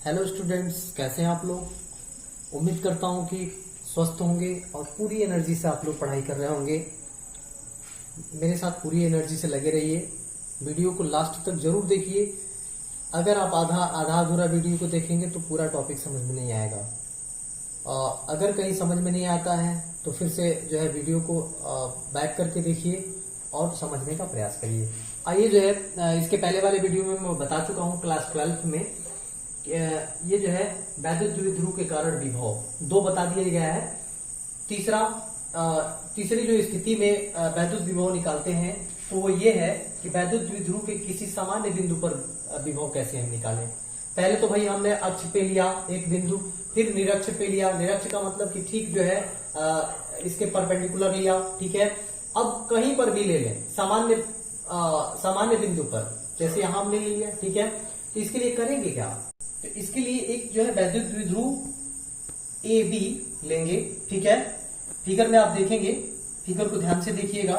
Hello students, कैसे हैं आप लोग। उम्मीद करता हूं कि स्वस्थ होंगे और पूरी एनर्जी से आप लोग पढ़ाई कर रहे होंगे। मेरे साथ पूरी एनर्जी से लगे रहिए। वीडियो को लास्ट तक जरूर देखिए। अगर आप आधा अधूरा वीडियो को देखेंगे तो पूरा टॉपिक समझ में नहीं आएगा। अगर कहीं समझ में नहीं आता है तो फिर से जो है वीडियो को बैक करके देखिए और समझने का प्रयास करिए। आइए जो है इसके पहले वाले वीडियो में मैं बता चुका हूँ क्लास 12th में ये जो है वैद्युत द्विध्रुव के कारण विभव दो बता दिया गया है। तीसरी जो स्थिति में वैद्युत विभव निकालते हैं तो वो ये है कि वैद्युत द्विध्रुव के किसी सामान्य बिंदु पर विभव कैसे हम निकालें। पहले तो भाई हमने अक्ष पे लिया एक बिंदु, फिर निरक्ष पे लिया। निरक्ष का मतलब कि ठीक जो है इसके परपेंडिकुलर लिया, ठीक है। अब कहीं पर भी ले लें सामान्य बिंदु पर, जैसे यहां हमने ले लिया, ठीक है। तो इसके लिए करेंगे क्या, तो इसके लिए एक जो है वैद्युत द्विध्रुव ए बी लेंगे, ठीक है। फिगर में आप देखेंगे, फिगर को ध्यान से देखिएगा।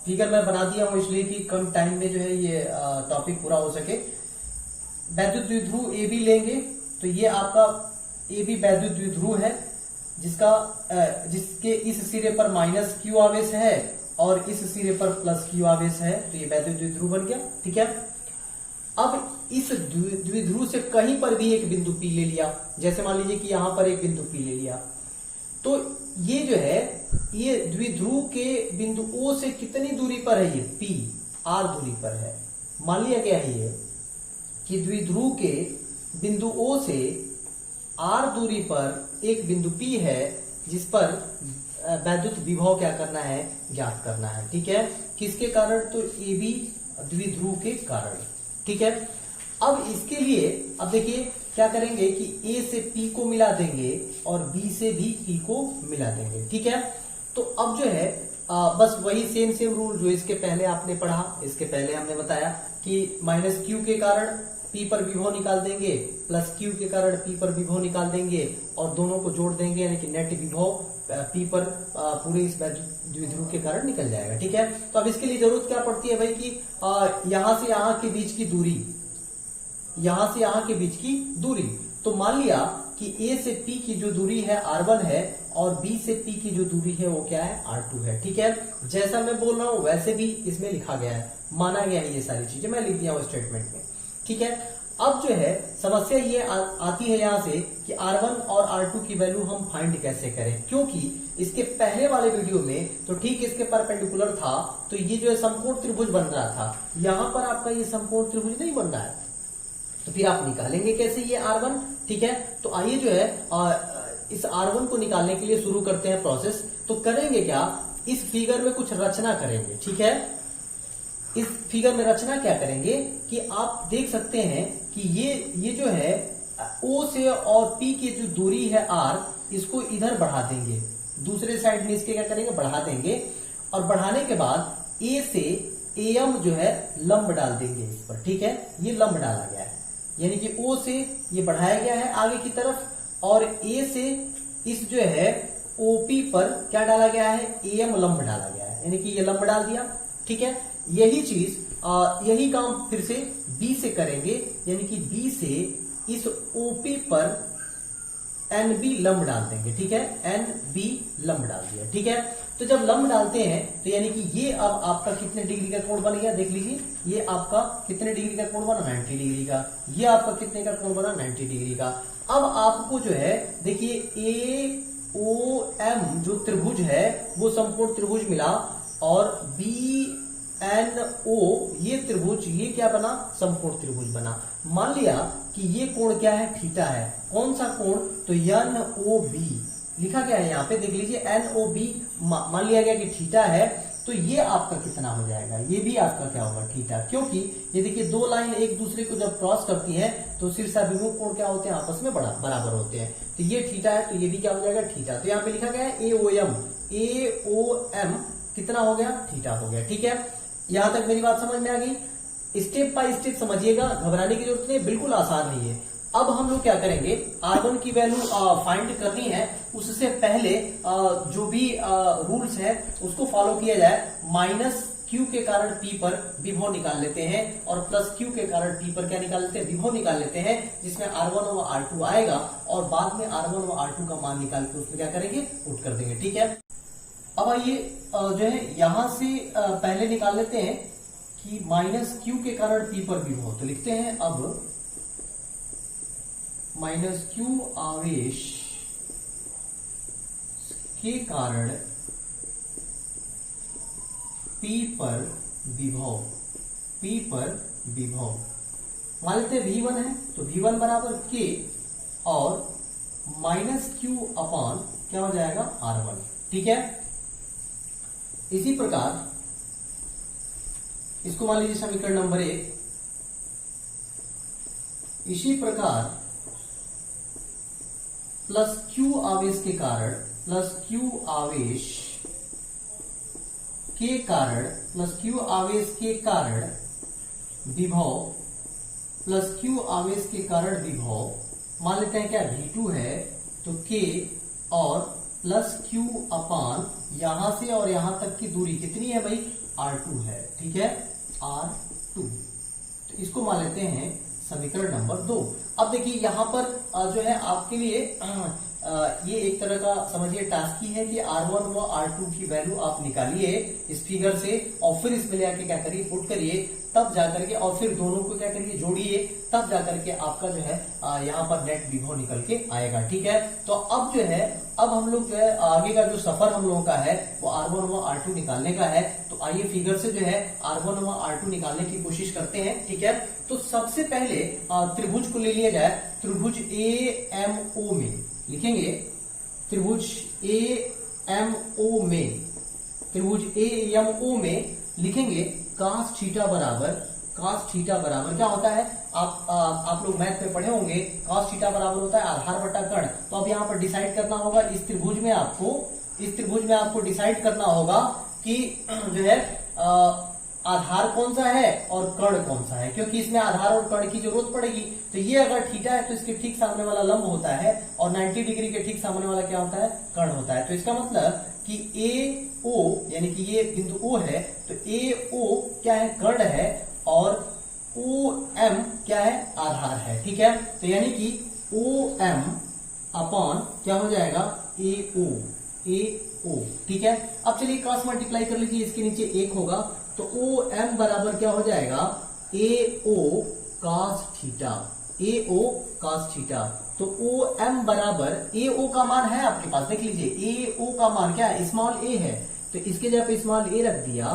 फिगर मैं बना दिया हूं इसलिए कि कम टाइम में जो है ये टॉपिक पूरा हो सके। वैद्युत द्विध्रुव ए बी लेंगे तो ये आपका ए बी वैद्युत द्विध्रुव है जिसके इस सिरे पर माइनस क्यू आवेश है और इस सिरे पर प्लस क्यू आवेश है, तो ये वैद्युत द्विध्रुव बन गया, ठीक है। अब इस द्विध्रुव से कहीं पर भी एक बिंदु P ले लिया, जैसे मान लीजिए कि यहां पर एक बिंदु P ले लिया, तो ये जो है ये द्विध्रुव के बिंदु O से कितनी दूरी पर है, ये P R दूरी पर है। मान लिया गया है ये कि द्विध्रुव के बिंदु O से R दूरी पर एक बिंदु P है जिस पर वैद्युत विभव क्या करना है, ज्ञात करना है, ठीक है। किसके कारण, तो AB द्विध्रुव के कारण, ठीक है। अब इसके लिए अब देखिए क्या करेंगे कि A से P को मिला देंगे और B से भी P को मिला देंगे, ठीक है। तो अब जो है बस वही सेम रूल जो इसके पहले आपने पढ़ा। इसके पहले हमने बताया कि माइनस क्यू के कारण P पर विभव निकाल देंगे, प्लस क्यू के कारण P पर विभव निकाल देंगे और दोनों को जोड़ देंगे, यानी कि नेट विभव P पर पूरे इस द्विध्रुव के कारण निकल जाएगा, ठीक है। तो अब इसके लिए जरूरत क्या पड़ती है भाई कि यहां से यहां के बीच की दूरी, यहां से यहां के बीच की दूरी। तो मान लिया कि A से P की जो दूरी है R1 है और B से P की जो दूरी है वो क्या है, R2 है, ठीक है। जैसा मैं बोल रहा हूं वैसे भी इसमें लिखा गया है, माना गया है, ये सारी चीजें मैं लिख दिया हूं स्टेटमेंट में, ठीक है। अब जो है समस्या ये आती है यहां से कि R1 और R2 की वैल्यू हम फाइंड कैसे करें, क्योंकि इसके पहले वाले वीडियो में तो ठीक इसके परपेंडिकुलर था, तो ये जो है समकोण त्रिभुज बन रहा था। यहां पर आपका ये समकोण त्रिभुज नहीं बन रहा है, तो फिर आप निकालेंगे कैसे ये R1, ठीक है। तो आइए जो है इस R1 को निकालने के लिए शुरू करते हैं प्रोसेस। तो करेंगे क्या, इस फिगर में कुछ रचना करेंगे, ठीक है। इस फिगर में रचना क्या करेंगे कि आप देख सकते हैं कि ये जो है O से और P की जो दूरी है R, इसको इधर बढ़ा देंगे, दूसरे साइड में इसके क्या करेंगे, बढ़ा देंगे। और बढ़ाने के बाद A से AM जो है लंब डाल देंगे इस पर, ठीक है। ये लंब डाला गया है, यानी कि O से ये बढ़ाया गया है आगे की तरफ और A से इस जो है OP पर क्या डाला गया है, AM लंब डाला गया है, यानी कि ये लंब डाल दिया, ठीक है। यही चीज यही काम फिर से B से करेंगे, यानी कि B से इस OP पर NB लंब डाल देंगे, ठीक है। NB लंब डाल दिया, ठीक है। तो जब लंब डालते हैं तो यानी कि ये अब आपका कितने डिग्री का कोण बन गया, देख लीजिए। ये आपका कितने डिग्री का कोण बना, 90 डिग्री का। ये आपका कितने का कोण बना, 90 डिग्री का। अब आपको जो है देखिए AOM जो त्रिभुज है वो समकोण त्रिभुज मिला और BNO ये त्रिभुज, ये क्या बना, समकोण त्रिभुज बना। मान लिया कि ये कोण क्या है, थीटा है। कौन सा कोण, तो NOB लिखा गया है यहाँ पे, देख लीजिए NOB मान लिया गया कि थीटा है। तो ये आपका कितना हो जाएगा, ये भी आपका क्या होगा, थीटा। क्योंकि ये देखिए दो लाइन एक दूसरे को जब क्रॉस करती है तो शीर्षाभिमुख कोण क्या होते हैं, आपस में बराबर होते हैं। तो ये थीटा है, तो ये भी क्या हो जाएगा, थीटा। तो यहाँ पे लिखा गया है AOM कितना हो गया, थीटा हो गया, ठीक है। यहां तक मेरी बात समझ में आ गई। स्टेप बाय स्टेप समझिएगा, घबराने की जरूरत नहीं, बिल्कुल आसान नहीं है। अब हम लोग क्या करेंगे, R1 की वैल्यू फाइंड करनी है। उससे पहले जो भी रूल्स है उसको फॉलो किया जाए। माइनस Q के कारण P पर विभव निकाल लेते हैं और प्लस Q के कारण P पर क्या निकाल लेते हैं, विभव निकाल लेते हैं, जिसमें R1 और R2 आएगा और बाद में R1 और R2 का मान निकाल के उसमें क्या करेंगे, पुट कर देंगे। ठीक है, अब आइए जो है यहां से पहले निकाल लेते हैं कि माइनस Q के कारण P पर विभव, तो लिखते हैं अब माइनस Q आवेश के कारण P पर विभव, P पर विभव मान लेते हैं V1 है, तो V1 बराबर K और माइनस Q अपॉन क्या हो जाएगा, R1। ठीक है, इसी प्रकार इसको मान लीजिए समीकरण नंबर 1। इसी प्रकार प्लस Q आवेश के कारण, प्लस Q आवेश के कारण, प्लस Q आवेश के कारण विभव, प्लस Q आवेश के कारण विभव मान लेते हैं क्या, V2 है, तो K और प्लस Q अपान यहां से और यहां तक की दूरी कितनी है भाई, R2 है। ठीक है, R2, तो इसको मान लेते हैं समीकरण नंबर 2। अब देखिए यहां पर जो है आपके लिए ये एक तरह का समझिए टास्क ही है कि R1 व R2 की वैल्यू आप निकालिए इस फिगर से और फिर इसमें ले आके क्या करिए, पुट करिए, तब जाकर के और फिर दोनों को क्या करिए, जोड़िए, तब जाकर के आपका जो है यहाँ पर नेट विभव निकल के आएगा। ठीक है, तो अब जो है, अब हम लोग जो है आगे का जो सफर हम लोगों का है वो R1 व R2 निकालने का है। तो आइए फिगर से जो है R1 व R2 निकालने की कोशिश करते हैं। ठीक है, तो सबसे पहले त्रिभुज को ले लिया जाए, त्रिभुज AMO में लिखेंगे, त्रिभुज AMO में, त्रिभुज AMO में लिखेंगे cos थीटा बराबर, cos थीटा बराबर क्या होता है, आप लोग मैथ में पढ़े होंगे, cos थीटा बराबर होता है आधार बटा कर्ण। तो अब यहाँ पर डिसाइड करना होगा इस त्रिभुज में आपको डिसाइड करना होगा कि जो है आधार कौन सा है और कर्ण कौन सा है, क्योंकि इसमें आधार और कर्ण की जरूरत पड़ेगी। तो ये अगर थीटा है तो इसके ठीक सामने वाला लंब होता है और 90 डिग्री के ठीक सामने वाला क्या होता है, कर्ण होता है। तो इसका मतलब कि AO यानी कि ये बिंदु O है, तो AO क्या है, कर्ण है, और OM क्या है, आधार है। ठीक है, तो यानी कि OM अपॉन क्या हो जाएगा, AO। ठीक है, अब चलिए क्रॉस मल्टीप्लाई कर लीजिए, इसके नीचे 1 होगा, तो OM बराबर क्या हो जाएगा, AO cos theta, AO cos theta. तो OM बराबर, AO का मान है आपके पास, देख लीजिए AO का मान क्या है, स्मॉल a है, तो इसके जगह पे स्मॉल a रख दिया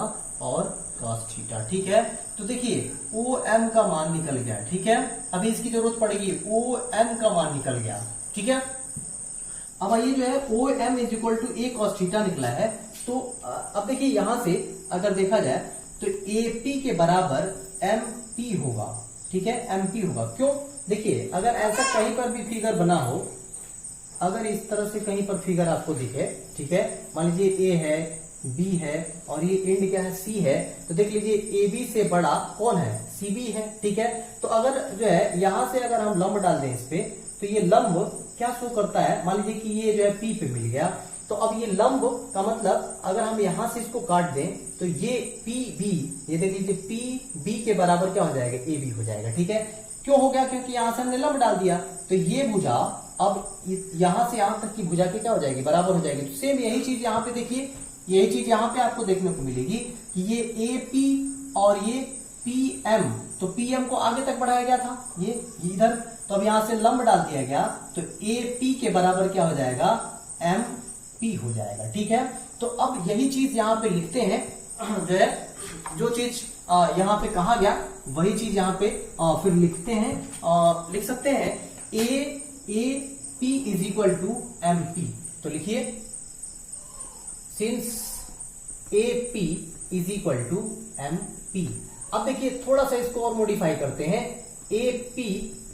और cos थीटा। ठीक है, तो देखिए OM का मान निकल गया। ठीक है, अभी इसकी जरूरत पड़ेगी, OM का मान निकल गया। ठीक है, अब आइए जो है OM is equal to A cos theta निकला है। तो अब देखिए यहां से अगर देखा जाए तो AP के बराबर MP होगा। ठीक है, MP होगा, क्यों, देखिए अगर ऐसा कहीं पर भी फिगर बना हो, अगर इस तरह से कहीं पर फिगर आपको दिखे, ठीक है, मान लीजिए A है, B है और ये एंड क्या है, C है, तो देख लीजिए AB से बड़ा कौन है, CB है। ठीक है, तो अगर जो है यहां से अगर हम लंब डाल दें इस पे, तो ये लंब क्या शो करता है, मान लीजिए कि ये जो है P पे मिल गया, तो अब ये लंब का मतलब अगर हम यहां से इसको काट दें तो ये PB, ये देख लीजिए PB के बराबर क्या हो जाएगा, AB हो जाएगा। ठीक है, क्यों हो गया, क्योंकि यहां से हमने लंब डाल दिया, तो ये भुजा अब यहां से यहां तक की भुजा के क्या हो जाएगी, बराबर हो जाएगी। तो सेम यही चीज यहां पे देखिए, यही चीज यहां पे आपको देखने को मिलेगी कि ये AP और ये PM, तो PM को आगे तक बढ़ाया गया था, ये इधर, तो अब यहां से लंब डाल दिया गया, तो AP के बराबर क्या हो जाएगा, MP हो जाएगा। ठीक है, तो अब यही चीज यहां पे लिखते हैं, जो है जो चीज यहां पे कहा गया वही चीज यहां पे फिर लिखते हैं, लिख सकते हैं AP is equal to MP। तो लिखिए since AP is equal to MP। अब देखिए थोड़ा सा इसको और मॉडिफाई करते हैं, AP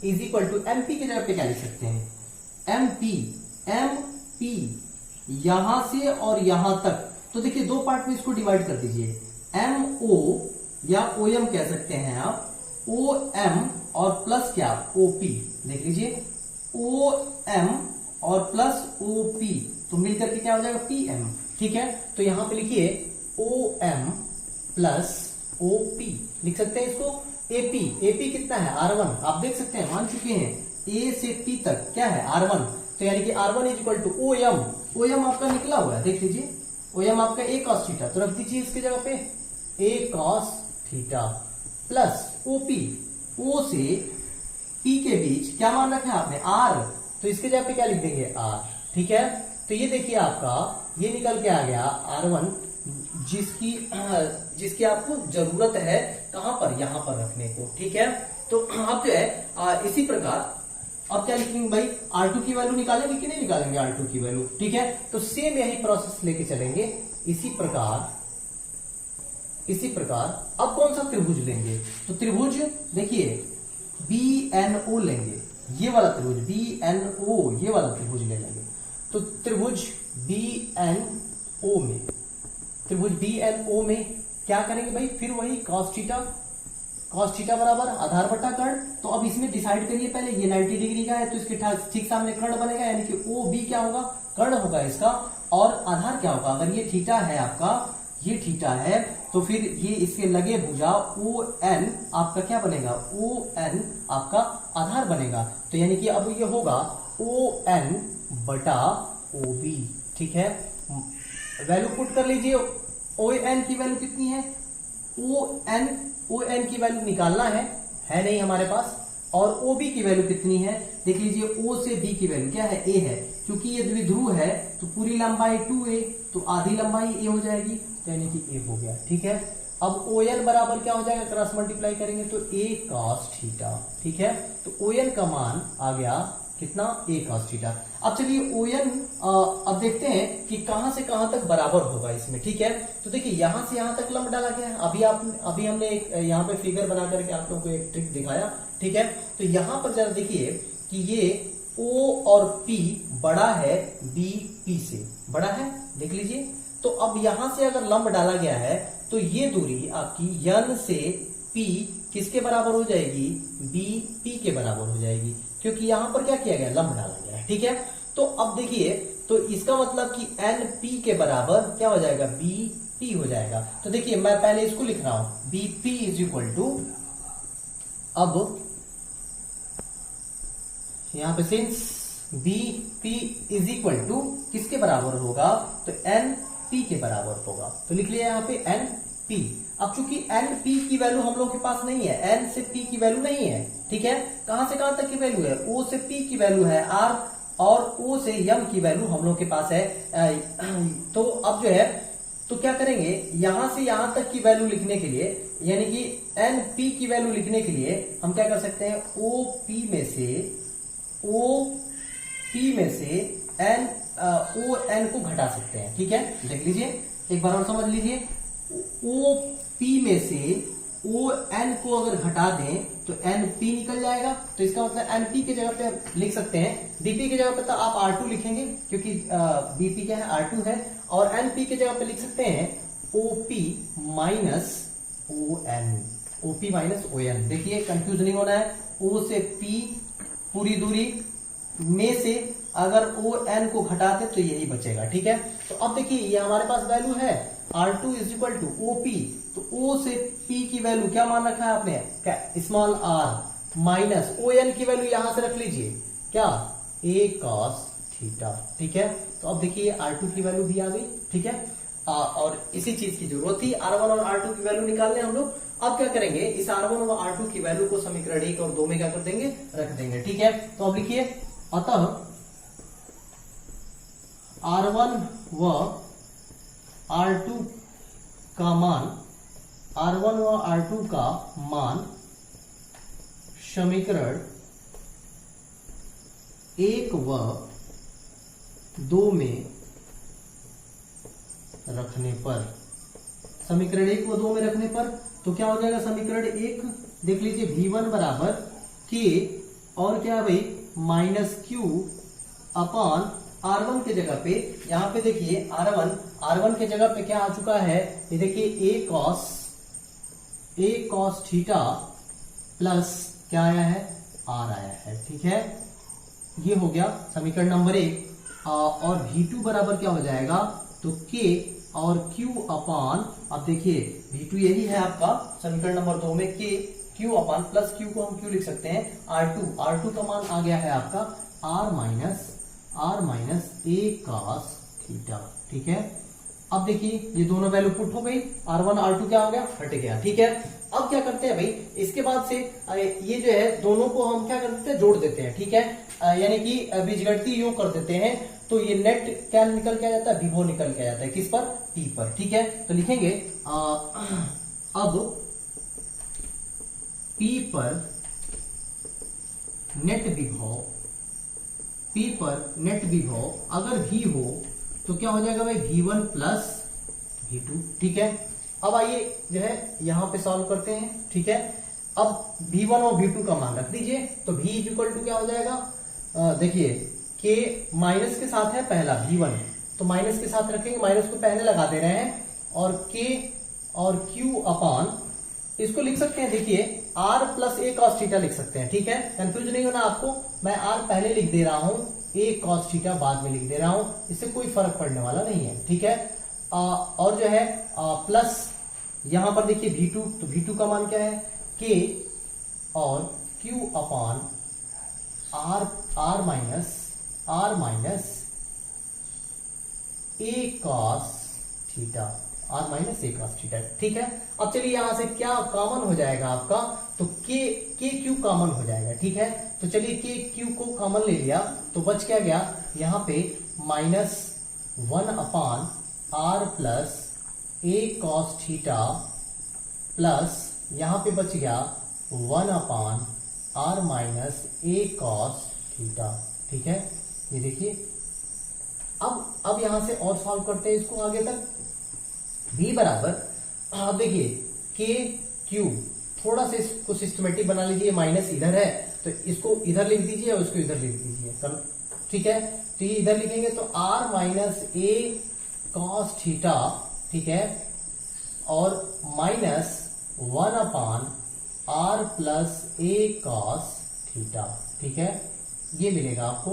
is equal to MP की जगह पे क्या लिख सकते हैं, MP यहां से और यहां तक, तो देखिए दो पार्ट में इसको डिवाइड कर दीजिए, MO या OM कह सकते हैं आप, OM और प्लस क्या, OP, देख लीजिए OM और प्लस OP, तो मिलकर के क्या हो जाएगा, PM। ठीक है, तो यहां पे लिखिए OM प्लस OP लिख सकते हैं इसको। AP कितना है R1, आप देख सकते हैं मान चुके हैं A से P तक क्या है R1, तो यानी कि R1 is equal to OM आपका निकला हुआ है, देख लीजिए OM आपका A cos थीटा, तो रख दीजिए इसके जगह पे A cos theta plus OP, O से P के बीच क्या मान रखा है आपने R, तो इसके जगह पे क्या लिख देंगे R, ठीक है। तो ये देखिए आपका ये निकल के आ गया R1, जिसकी आपको जरूरत है कहां पर, यहां पर रखने को, ठीक है। तो आप जो है इसी प्रकार अब क्या लिखेंगे भाई, R2 की वैल्यू निकालेंगे कि नहीं निकालेंगे R2 की वैल्यू, ठीक है। तो सेम यही प्रोसेस लेके चलेंगे इसी प्रकार अब कौन सा त्रिभुज लेंगे, तो त्रिभुज देखिए BNO लेंगे, ये वाला त्रिभुज BNO, ये वाला त्रिभुज ले लेंगे। तो त्रिभुज BNO में क्या करेंगे भाई, फिर वही cos थीटा बराबर आधार बटा कर्ण। तो अब इसमें डिसाइड करिए पहले, ये 90 डिग्री का है तो इसके ठीक सामने कर्ण बनेगा, यानी कि OB क्या होगा, कर्ण होगा इसका, और आधार क्या होगा, अगर ये थीटा है आपका, ये थीटा है तो फिर ये इसके लगे भुजा ON आपका क्या बनेगा, ON आपका आधार बनेगा। तो यानी कि अब ये होगा ON बटा OB, ठीक है। वैल्यू पुट कर लीजिए, ON की वैल्यू कितनी है, ON की वैल्यू निकालना है नहीं हमारे पास, और OB की वैल्यू कितनी है, देख लीजिए O से B की वैल्यू क्या है, A है, क्योंकि ये द्विध्रुव है तो पूरी लंबाई 2A, तो आधी लंबाई A हो जाएगी, यानी कि A हो गया, ठीक है। अब ON बराबर क्या हो जाएगा, क्रॉस मल्टीप्लाई करेंगे तो A cos थीटा, ठीक है। तो ON का मान आ गया कितना, A cos थीटा। अब चलिए ON अब देखते हैं कि कहां से कहां तक बराबर होगा इसमें, ठीक है। तो देखिए यहां से यहां तक लंब डाला गया है, अभी हमने एक यहाँ पे फिगर बना करके आप लोगों को एक ट्रिक दिखाया, ठीक है। तो यहां पर जरा देखिए कि ये O और P बड़ा है BP से, बड़ा है, देख लीजिए। तो अब यहां से अगर लंब डाला गया है तो ये दूरी आपकी N से P किसके बराबर हो जाएगी, BP के बराबर हो जाएगी, क्योंकि यहां पर क्या किया गया, लंब डाला गया है, ठीक है। तो अब देखिए, तो इसका मतलब कि NP के बराबर क्या हो जाएगा, BP हो जाएगा। तो देखिए मैं पहले इसको लिख रहा हूं, BP इज इक्वल टू, अब यहां पे since BP is equal to किसके बराबर होगा, तो NP के बराबर होगा, तो लिख लिया यहां पे NP। अब चूंकि NP की वैल्यू हम लोग के पास नहीं है, N से P की वैल्यू नहीं है, ठीक है। कहां से कहां तक की वैल्यू है, O से P की वैल्यू है R, और O से M की वैल्यू हम लोग के पास है। तो अब जो है तो क्या करेंगे, यहां से यहां तक की वैल्यू लिखने के लिए, यानी कि NP की वैल्यू लिखने के लिए हम क्या कर सकते हैं, OP में से ON को घटा सकते हैं, ठीक है। देख लीजिए एक बार और समझ लीजिए, OP में से ON को अगर घटा दें तो NP निकल जाएगा, तो इसका मतलब NP के जगह पे लिख सकते हैं, BP के जगह पे तो आप R2 लिखेंगे क्योंकि BP क्या है, R2 है, और NP के जगह पे लिख सकते हैं OP माइनस ON। देखिए कंफ्यूज नहीं होना है, O से P पूरी दूरी में से अगर ON को घटाते तो यही बचेगा, ठीक है। तो अब देखिए ये हमारे पास वैल्यू है R2 is equal to OP, तो O से P की वैल्यू क्या मान रखा है आपने, क्या, स्मॉल r, माइनस ON की वैल्यू यहां से रख लीजिए क्या, A cos थीटा, ठीक है। तो अब देखिए R2 की वैल्यू भी आ गई, ठीक है। और इसी चीज की जरूरत थी, R1 और R2 की वैल्यू निकालने हम लोग। अब क्या करेंगे, इस R1 और R2 की वैल्यू को समीकरण 1 और 2 में क्या कर देंगे, रख देंगे, ठीक है। तो अब लिखिए, अतः R1 व R2 का मान, R1 व R2 का मान समीकरण 1 व 2 में रखने पर, समीकरण 1 व 2 में रखने पर तो क्या हो जाएगा, समीकरण 1 देख लीजिए, V1 बराबर K और क्या है भाई, माइनस Q अपॉन R1 के जगह पे, यहां पे देखिए R1 के जगह पे क्या आ चुका है, ये देखिए A cos थीटा प्लस क्या आया है, R आया है, ठीक है। ये हो गया समीकरण नंबर 1। और V2 बराबर क्या हो जाएगा, तो K और Q अपान, अब देखिए V2 यही है आपका समीकरण नंबर 2 में, K Q अपान प्लस Q को हम Q लिख सकते हैं R2 का मान आ गया है आपका R minus A cos theta. ठीक है, अब देखिए ये दोनों वैल्यू पुट हो गई, R1 R2 क्या हो गया, हट गया। ठीक है, अब क्या करते हैं भाई, इसके बाद से ये जो है दोनों को हम क्या कर देते हैं, जोड़ देते हैं। ठीक है, यानी कि बीजगणितीय योग कर देते हैं, तो ये नेट क्या निकल के आ जाता है, विभव निकल के आ जाता है, किस पर, P पर। ठीक है, तो लिखेंगे अब P पर नेट विभव अगर V हो तो क्या हो जाएगा भाई, V1 प्लस V2। ठीक है, अब आइए जो है यहां पे सॉल्व करते हैं। ठीक है, अब V1 और V2 का मान रख दीजिए, तो V इक्वल टू क्या हो जाएगा, देखिए K माइनस के साथ है पहला V1, तो माइनस के साथ रखेंगे, माइनस को पहले लगा दे रहे हैं, और K और Q अपान, इसको लिख सकते हैं, देखिए R plus A cos theta लिख सकते हैं। ठीक है, कंफ्यूज नहीं होना आपको, मैं R पहले लिख दे रहा हूं, A cos थीटा बाद में लिख दे रहा हूं, इससे कोई फर्क पड़ने वाला नहीं है। ठीक है, और जो है प्लस यहां पर देखिए V2, तो V2 का मान क्या है, K और Q upon R minus A cos theta, R minus A cos theta. ठीक है, अब चलिए यहां से क्या कॉमन हो जाएगा आपका, तो K Q कॉमन हो जाएगा। ठीक है, तो चलिए K Q को कॉमन ले लिया, तो बच क्या गया यहां पे -1 अपान R plus A cos theta, plus यहां पे बच गया 1 अपान R minus A cos theta. ठीक है, ये देखिए, अब यहां से और सॉल्व करते हैं इसको आगे तक। V बराबर, अब देखिए K Q, थोड़ा सा इसको सिस्टमेटिक बना लीजिए, माइनस इधर है तो इसको इधर लिख दीजिए और इसको इधर लिख दीजिए। ठीक है, तो ये इधर लिखेंगे तो R minus A cos theta. ठीक है, और -1 अपान R plus A cos theta. ठीक है, ये मिलेगा आपको।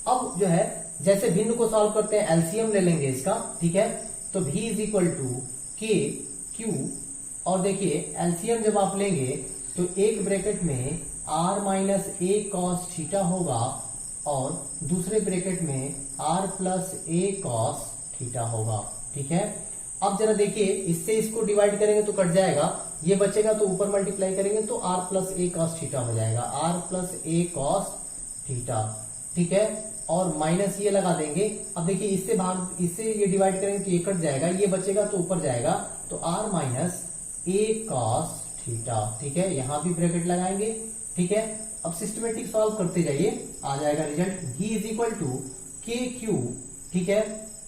अब जो है जैसे भिन्न को सॉल्व करते हैं, एलसीएम ले लेंगे इसका। ठीक है, तो V is equal to K Q, और देखिए एलसीएम जब आप लेंगे तो एक ब्रैकेट में R minus A cos theta होगा और दूसरे ब्रैकेट में R plus A cos theta होगा। ठीक है, अब जरा देखिए, इससे इसको डिवाइड करेंगे तो कट जाएगा, ये बचेगा तो ऊपर मल्टीप्लाई करेंगे तो R plus A cos theta हो जाएगा, R plus A cos theta. ठीक है, और माइनस ये लगा देंगे। अब देखिए इससे ये डिवाइड करेंगे तो ये कट जाएगा, ये बचेगा तो ऊपर जाएगा, तो R minus A cos theta. ठीक है, यहां भी ब्रैकेट लगाएंगे। ठीक है, अब सिस्टमेटिक सॉल्व करते जाइए, आ जाएगा result V is equal to K Q। ठीक है,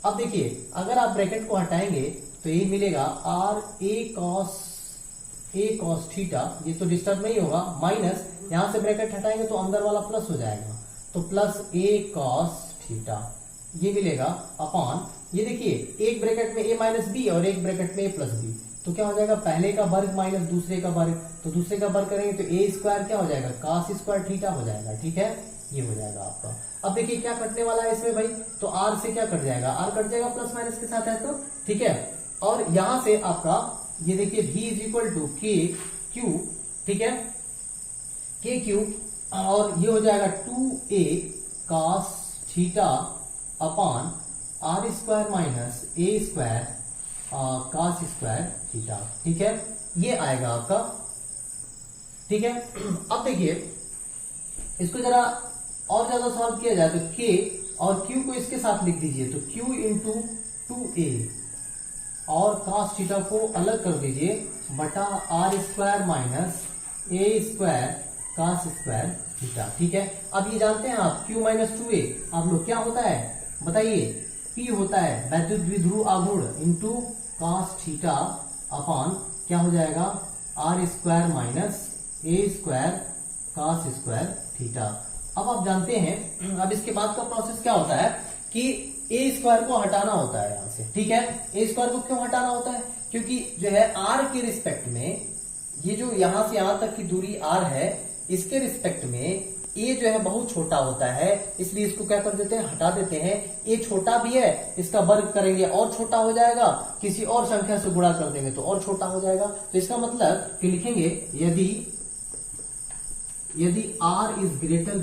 अब देखिए अगर आप ब्रैकेट को हटाएंगे तो ये मिलेगा R A cos थीटा, ये तो डिस्टर्ब नहीं होगा, माइनस यहां से ब्रैकेट हटाएंगे तो अंदर वाला प्लस हो जाएगा, तो प्लस A cos थीटा ये मिलेगा अपान, ये देखिए एक ब्रैकेट में A माइनस बी और एक ब्रैकेट में A प्लस बी, तो क्या हो जाएगा, पहले का वर्ग माइनस दूसरे का वर्ग, तो दूसरे का वर्ग करेंगे तो A स्क्वायर क्या हो जाएगा, cos स्क्वायर थीटा हो जाएगा। ठीक है, ये हो जाएगा आपका। अब देखिए क्या कटने वाला है इसमें भाई, तो R से क्या कट जाएगा, R कट जाएगा, प्लस माइनस के साथ है तो। ठीक है, और यहां से आपका ये देखिए V is equal to K Q। ठीक है, K Q, और ये हो जाएगा 2A cos theta upon R square minus A square cos square theta. ठीक है, ये आएगा आपका। ठीक है, अब देखिए इसको जरा और ज्यादा सॉल्व किया जाए तो K और Q को इसके साथ लिख दीजिए, तो Q इंटू 2A और cos थीटा को अलग कर दीजिए बटा R square minus A square cos square theta. ठीक है, अब ये जानते हैं आप Q माइनस 2A आप लोग क्या होता है बताइए, P होता है वैद्युत द्विध्रुव आघूर्ण इंटू cos थीटा अपान क्या हो जाएगा, R square minus A square cos square theta. अब आप जानते हैं, अब इसके बाद का प्रोसेस क्या होता है कि A स्क्वायर को हटाना होता है यहां से। ठीक है, A स्क्वायर को क्यों हटाना होता है, क्योंकि जो है R के रिस्पेक्ट में, ये जो यहां से यहां तक की दूरी R है, इसके रिस्पेक्ट में ए जो है बहुत छोटा होता है, इसलिए इसको क्या कर देते हैं, हटा देते हैं। ए छोटा भी है, इसका वर्ग करेंगे और छोटा हो जाएगा, किसी और संख्या से गुणा कर देंगे तो और छोटा हो जाएगा। तो इसका मतलब कि लिखेंगे यदि r इज ग्रेटर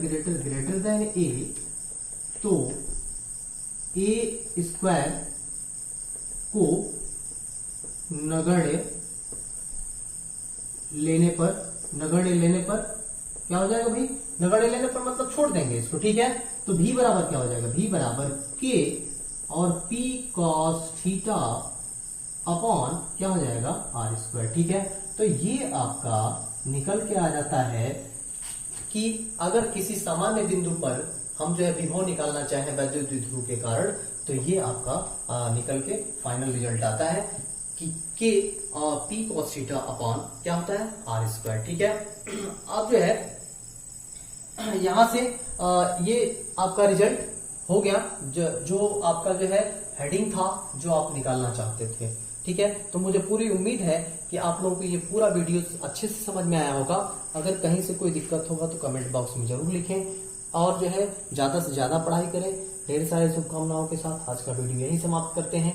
देन ए, तो ए स्क्वायर को नगण्य लेने पर क्या हो जाएगा भाई, नगण्य लेने पर मतलब छोड़ देंगे इसको, ठीक है। तो v बराबर क्या हो जाएगा, v बराबर k और p cos थीटा अपॉन क्या हो जाएगा, r स्क्वायर, ठीक है। तो ये आपका निकल के आ जाता है कि अगर किसी सामान्य बिंदु पर हम जो है विभव निकालना चाहें वैद्युत द्विध्रुव के कारण, तो ये आपका निकल के फाइनल रिजल्ट आता है कि k p cos theta upon क्या होता है, r स्क्वायर, ठीक है। अब जो है यहां से ये आपका रिजल्ट हो गया, जो आपका जो है हेडिंग था जो आप निकालना चाहते थे, ठीक है। तो मुझे पूरी उम्मीद है कि आप लोगों को ये पूरा वीडियो अच्छे से समझ में आया होगा। अगर कहीं से कोई दिक्कत होगा तो कमेंट बॉक्स में जरूर लिखें, और जो है ज्यादा से ज्यादा पढ़ाई करें। ढेर सारे शुभकामनाओं के साथ आज का वीडियो यही समाप्त करते हैं।